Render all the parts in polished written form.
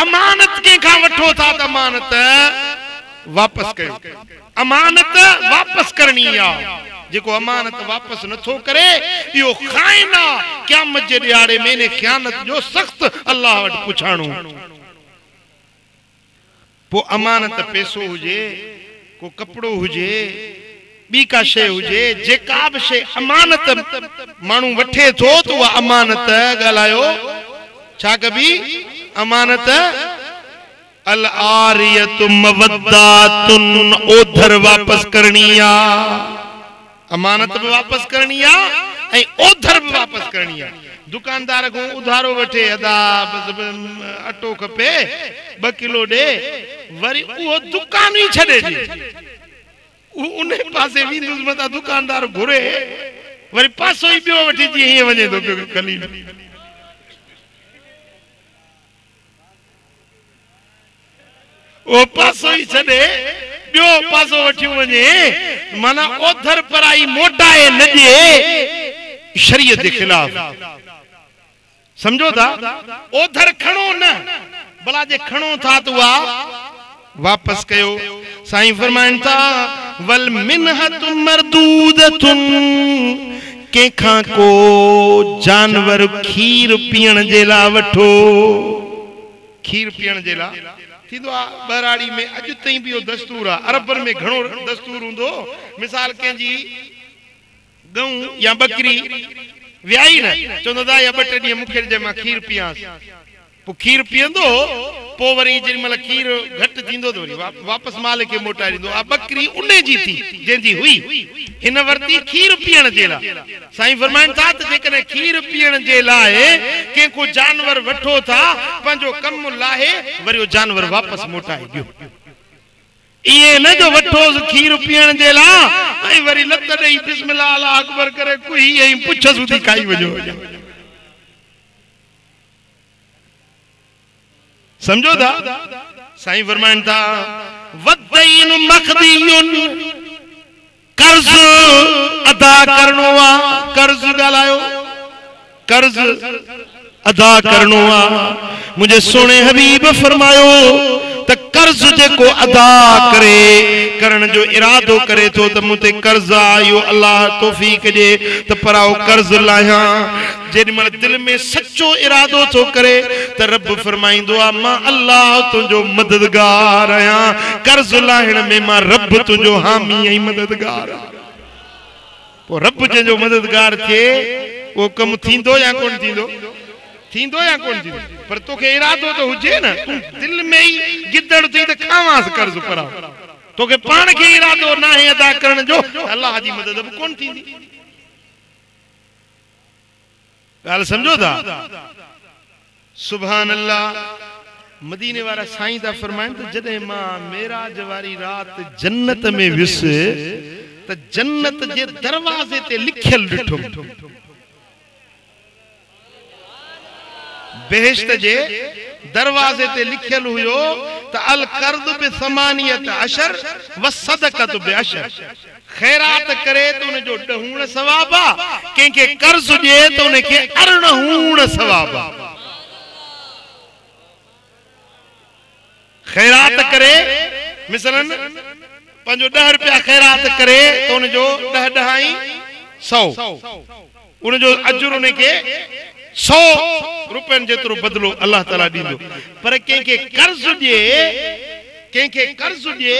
अमानत के खां वठो था त अमानत वापस कयो। अमानत वापस करनी आ। जेको अमानत वापस नथो करे यो खाइना क़यामत जे ॾियारे में ने ख़यानत जो सख्त अल्लाह वटि पुछाणो। पो अमानत पैसो हुजे, को कपड़ो हुजे, बी का शे हुजे, जेका भी शे अमानत मानू वठे थो तो वह अमानत गालायो छा कबी अमानत अल आरियतु मवद्दातुन ओधर वापस करनी आ। अमानत भी वापस करनी आ ए ओधर भी वापस करनी आ। दुकानदार को उधारो वठे अदा अटो खपे 2 किलो दे वरी वो दुकान ही छड़े दी उन पासे विंदुस मता दुकानदार घुरे वरी पासो ही बियो वठी जी हे वने तो खली ओ पासो ही छड़े बियो पासो वठी वने माना ओधर पराई मोटाए न दे शरीयत के खिलाफ समझो था। ओधर खणो न भला जे खणो था तो वापस कयो। साईं फरमाइन था वल मिनहतु मरदूदतुन के खां को जानवर खीर पीण जे ला वठो। खीर पीण जे ला थींदो आ बराड़ी में अज तई भी दस्तूर आ। अरबन में घणो दस्तूर हुंदो। मिसाल के जी गऊ या बकरी व्याई न चंदो दा या 2 ॾींहं मुखे जे मां खीर पियांस पो खीर पियंदो पो वरी जे मल खीर घट थींदो तो वरी वापस मालिक के मोटाए दींदो। आ बकरी उन्ने जी थी जेंजी हुई हिन वर्ती खीर पियण जे ला। साईं फरमाइन था त जेकने खीर पियण जे लाए के को जानवर वठो था पंजो कम लाहे वरी वो जानवर वापस मोटाए दियो। ये न जो वठो खीर पियण जे ला ऐ वरी लत दई बिस्मिल्लाह अल्लाह अकबर करे कोई यही पुछ सुधी खाई वजो। समझो था। साईं फरमाइन था वद्दैन मखदीयुन कर्ज अदा करनो आ। कर्ज गालायो कर्ज अदा करनो आ। मुझे सोने हबीब फरमायो त कर्ज जेको अदा करे करण जो इरादो करे तो त मुते कर्ज आयो अल्लाह तौफीक दे त पराओ कर्ज लाया। जेडी मन दिल में सच्चो इरादो तो करे त रब फरमाइंदो आ मां अल्लाह तुझो मददगार आया। कर्ज लाहिण में मां रब तुझो हामी ऐं मददगार आ। पो रब जो मददगार थे वो कम थींदो या कोन थींदो थींदो या कोन थींदो पर तोखे इरादो तो हुजे न तू दिल में ही गिदड़ थी त खावास कर्ज परा तोखे पान के इरादो ना है अदा करण जो अल्लाह जी मदद भी कोन थींदी। गाल समझो था। सुभान अल्लाह। मदीने वाला साईं दा फरमाइन त जदे मां मेराज वारी रात जन्नत में विस त जन्नत जे दरवाजे ते लिखियल ॾिठो बेहिश्त जे दरवाजे ते लिखियल हुयो त अल कर्द बि समानियत अशर व सदकत बि अशर। खैरात करे तो उन जो 10 सवाब आ के के कर्ज दे तो उन के 18 सवाब आ। खैरात करे मिसलन पंजो 10 रुपया खैरात करे तो उन जो 10 ॾहाई 100 उन जो अजर उन के 100 रुपयन जेतरो बदलो अल्लाह ताला दींदो। पर के कर्ज दे के कर्ज दे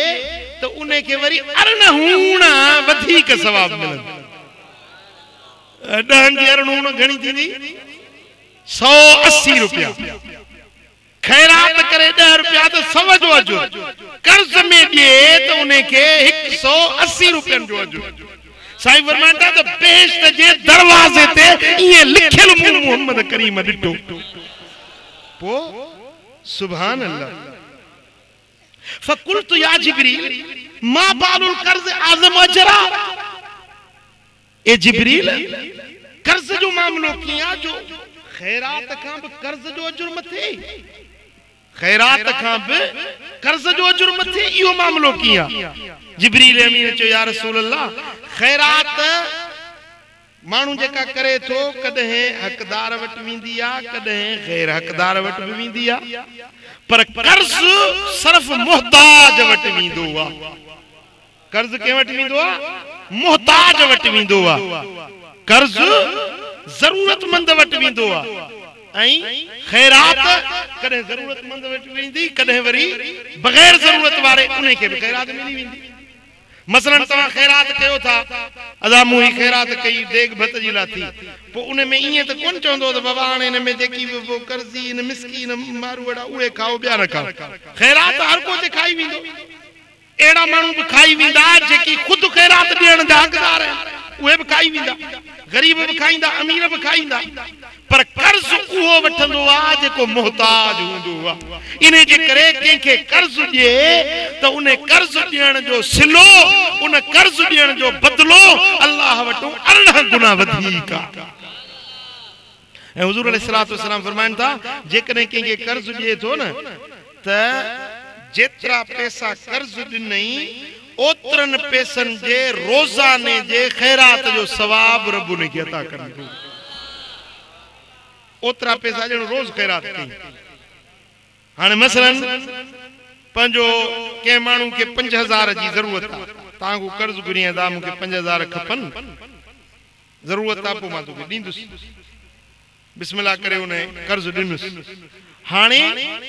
तो उन्हें के वरी 18 वधिक सवाब मिलंदो। 10 जी 18 घणी थींदी 180 रुपया। खैरात करे 10 रुपया तो 100 जो अजर कर्ज में दे तो उन्हें के 180 रुपयन जो अजर। साईं फरमाता तो बेहिश्त जे दरवाजे ते ये लिखियल मोहम्मद करीम ॾिठो पो सुभान अल्लाह। फकुल्तु या जिब्रील मा बालुल कर्ज आज़म अजरा। ए जिब्रील कर्ज जो मामलो किया जो खैरात खां भी कर्ज जो अजर मथे खैरात खां भी कर्ज जो अजर मथे इहो मामलो किया। जिब्रील अमीन चो या रसूल अल्लाह खैरात मानू जेका करे तो कदे हकदार वट विंदी आ, कदे गैर हकदार वट भी विंदी आ, पर कर्ज सिर्फ मोहताज वट विंदो आ। कर्ज के वट विंदो आ? मोहताज वट विंदो आ। कर्ज जरूरतमंद वट विंदो आ। खैरात कदे जरूरतमंद वट विंदी, कदे वरी बगैर जरूरत वारे उन्हें के भी खैरात मिली विंदी। मसलन तवा खैरात कयो था, अदा मुही खैरात कई देग भत जी लाथी, पो उन में इए त कोन चोंदो त बाबा हाणे इन में जेकी वो कर्जी इन मिस्कीन मारू वड़ा उहे खाओ ॿिया न खाओ। खैरात हर को ते खाई विंदो। एड़ा मानू भी खाई विंदा जेकी खुद खैरात ॾियण जा हकदार आहिनि, उहे भी खाई विंदा। गरीब भी खाईंदा, अमीर भी खाईंदा, पर कर्ज उहो वठंदो आ जेको मोहताज हूंदो आ। इने जे करे कंहिंखे कर्ज ॾिए त उन कर्ज ॾियण जो सिलो, उन कर्ज ॾियण जो बदलो अल्लाह वटो 18 गुना वधीक आ। ऐं हुजूर अलैहिस्सलातु वस्सलाम फरमाइनि था, जेकॾहिं कंहिंखे कर्ज ॾिए थो न त जेतिरा पैसा कर्ज ॾिनई ओतिरनि पैसनि जे रोज़ाने जे खैरात जो सवाब रब उनखे अता कंदो। ओतिरा पैसा ॼण रोज़ खैरात कई। हाणे मसलन पंहिंजो कंहिं माण्हू खे 5000 जी ज़रूरत आहे, तव्हां को कर्ज घुरी दा मूंखे 5000 खपनि, ज़रूरत आहे, पोइ मां तोखे ॾींदुसि। बिस्मिल्लाह करे उन कर्ज ॾिनुसि। हाणे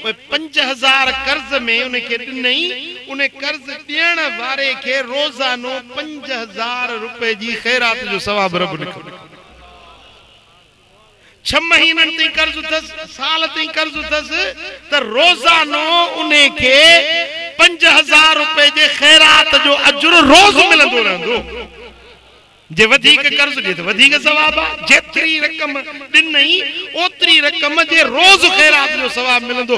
5000 कर्ज में उनखे ॾिनई, उन कर्ज ॾियण वारे खे रोज़ानो 5000 रुपए जी खैरात जो सवाब रब लिखो। 6 महीननि ताईं कर्ज अथसि, साल ताईं कर्ज अथसि, त रोज़ानो उन्हे खे 5000 रुपए जे खैरात जो अजुर रोज़ मिलंदो रहंदो। जे वधिक कर्ज ॾे त वधिक सवाब आहे, जेतिरी रक़म ॾिनई ओतिरी रक़म जे रोज़ खैरात जो सवाब मिलंदो।